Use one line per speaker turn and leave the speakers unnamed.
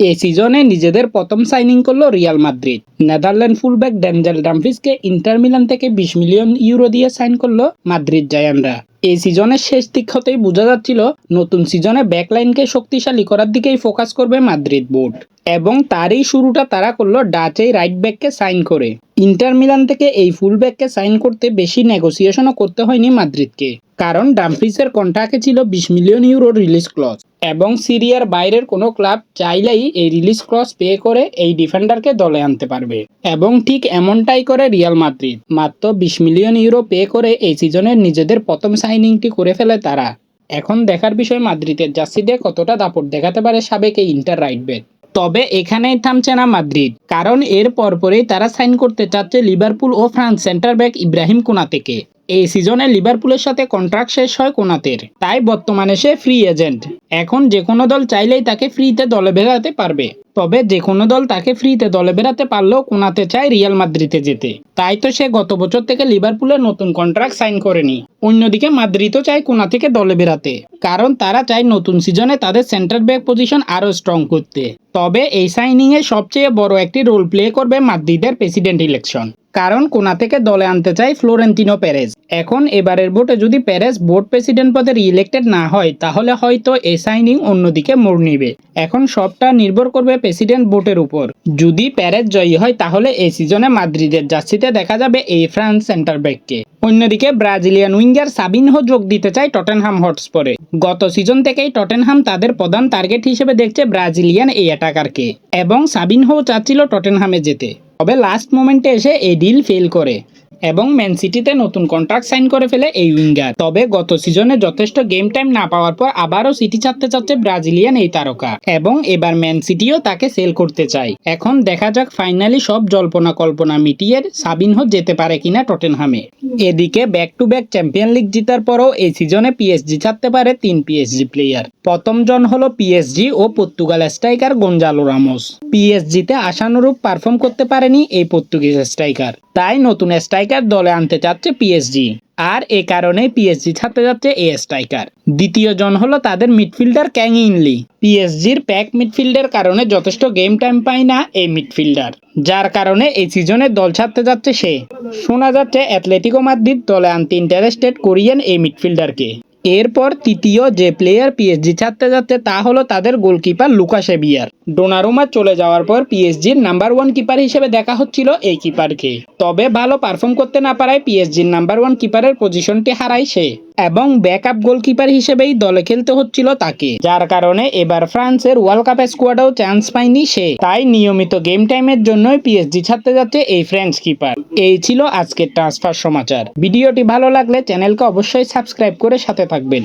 এই সিজনে নিজেদের প্রথম সাইনিং করলো Real Madrid. Netherland fullback Denzel ডামফ্রিজকে ইন্টার মিলান থেকে 20 মিলিয়ন ইউরো দিয়ে সাইন করলো মাদ্রিদ জায়ান্টরা। এই সিজনের শেষ দিক হতেই বোঝা যাচ্ছিল নতুন সিজনে ব্যাকলাইনকে শক্তিশালী করার দিকেই ফোকাস করবে মাদ্রিদ বোর্ড, এবং তারই শুরুটা তারা করলো ডাচ এই রাইট ব্যাককে সাইন করে। ইন্টার মিলান থেকে এই ফুল ব্যাককে সাইন করতে বেশি নেগোসিয়েশনও করতে হয়নি মাদ্রিদকে, কারণ ডামফ্রিজের কন্ট্রাক্টে ছিল 20 মিলিয়ন ইউরো রিলিজ ক্লজ, এবং সিরিয়ার বাইরের কোনো ক্লাব চাইলেই এই রিলিজ ক্লজ পে করে এই ডিফেন্ডারকে দলে আনতে পারবে। এবং ঠিক এমনটাই করে রিয়াল মাদ্রিদ, মাত্র 20 মিলিয়ন ইউরো পে করে এই সিজনের নিজেদের প্রথম সাইনিংটি করে ফেলে তারা। এখন দেখার বিষয় মাদ্রিদের জার্সিতে কতটা দাপট দেখাতে পারে সাবেক এই ইন্টার রাইট ব্যাক। তবে এখানেই থামছে না মাদ্রিদ, কারণ এর পরপরেই তারা সাইন করতে চাচ্ছে লিভারপুল ও ফ্রান্স সেন্টার ব্যাক ইব্রাহিম কোনাতেকে। এই সিজনে লিভারপুলের সাথে কন্ট্রাক্ট শেষ হয় কোনাতের, তাই বর্তমানে সে ফ্রি এজেন্ট। এখন যে কোনো দল চাইলেই তাকে ফ্রিতে দলে বেরাতে পারবে। তবে যে কোনো দল তাকে ফ্রিতে দলে বেরাতে পারলেও কোনাতে চায় রিয়াল মাদ্রিদে যেতে, তাই তো সে গত বছর থেকে লিভারপুলের নতুন কন্ট্রাক্ট সাইন করেনি। অন্যদিকে মাদ্রিদও চায় কোনা থেকে দলে বেরাতে, কারণ তারা চায় নতুন সিজনে তাদের সেন্টার ব্যাক পজিশন আরও স্ট্রং করতে। তবে এই সাইনিংয়ে সবচেয়ে বড় একটি রোল প্লে করবে মাদ্রিদের প্রেসিডেন্ট ইলেকশন, কারণ কোনা থেকে দলে আনতে চায় ফ্লোরেন্তিনো পেরেজ। এখন এবারের ভোটে যদি পেরেজ বোর্ড প্রেসিডেন্ট পদে রিইলেক্টেড না হয়, তাহলে হয়তো এই সাইনিং অন্যদিকে মোড় নিবে। এখন সবটা নির্ভর করবে প্রেসিডেন্ট ভোটের উপর। যদি পেরেজ জয়ী হয়, তাহলে এই সিজনে মাদ্রিদের জার্সিতে দেখা যাবে এই ফ্রান্স সেন্টার ব্যাককে। অন্যদিকে ব্রাজিলিয়ান উইঙ্গার সাবিনহো যোগ দিতে চায় টটেনহাম হটস্পরে। গত সিজন থেকেই টটেনহাম তাদের প্রধান টার্গেট হিসেবে দেখছে ব্রাজিলিয়ান এই অ্যাটাকারকে, এবং সাবিনহো চাচ্ছিল টটেনহামে যেতে। তবে লাস্ট মোমেন্টে এসে এই ডিল ফেল করে এবং ম্যান সিটিতে নতুন কন্ট্রাক্ট সাইন করে ফেলে এই উইঙ্গার। তবে গত সিজনে যথেষ্ট গেম টাইম না পাওয়ার পর আবারও সিটি ছাড়তে চাচ্ছে ব্রাজিলিয়ান এই তারকা, এবং এবার ম্যান সিটিও তাকে সেল করতে চায়। এখন দেখা যাক ফাইনালি সব জল্পনা কল্পনা মিটিয়ে সাবিনহো যেতে পারে কিনা টটেনহামে। এদিকে back to back champion league জিতার পরও এই সিজনে পিএসজি ছাড়তে পারে 3 পিএসজি প্লেয়ার। প্রথম জন হলো পিএসজি ও পর্তুগাল স্ট্রাইকার গোঞ্জালো রামোস। পিএসজিতে আশানুরূপ পারফর্ম করতে পারেনি এই পর্তুগিজ স্ট্রাইকার, তাই নতুন স্ট্রাইকার দলে আনতে চাচ্ছে পিএসজি, আর এ কারণে পিএসজি ছাড়তে যাচ্ছে এই স্ট্রাইকার। দ্বিতীয় জন হলো তাদের মিডফিল্ডার ক্যাং ইনলি। পিএসজির প্যাক মিডফিল্ডের কারণে যথেষ্ট গেম টাইম পায় না এই মিডফিল্ডার, যার কারণে এই সিজনে দল ছাড়তে যাচ্ছে সে। শোনা যাচ্ছে অ্যাটলেটিকো মাদ্রিদ দলে আনতে ইন্টারেস্টেড কোরিয়ান এই মিডফিল্ডারকে। এরপর তৃতীয় যে প্লেয়ার পিএসজি ছাড়তে যাচ্ছে তা হলো তাদের গোলকিপার লুকাস এবিয়ার। ডোনারুমা চলে যাওয়ার পর পিএসজির নাম্বার 1 কিপার হিসেবে দেখা হচ্ছিল এই কিপারকে, তবে ভালো পারফর্ম করতে না পারায় পিএসজির নাম্বার 1 কিপারের পজিশনটি হারায় সে, এবং ব্যাকআপ গোলকিপার হিসেবেই দলে খেলতে হচ্ছিল তাকে, যার কারণে এবার ফ্রান্সের ওয়ার্ল্ড কাপ স্কোয়াডেও চান্স পায়নি সে। তাই নিয়মিত গেম টাইমের জন্যই পিএসজি ছাড়তে যাচ্ছে এই ফ্রেঞ্চ কিপার। এই ছিল আজকের ট্রান্সফার সমাচার। ভিডিওটি ভালো লাগলে চ্যানেলকে অবশ্যই সাবস্ক্রাইব করে সাথে থাকবেন।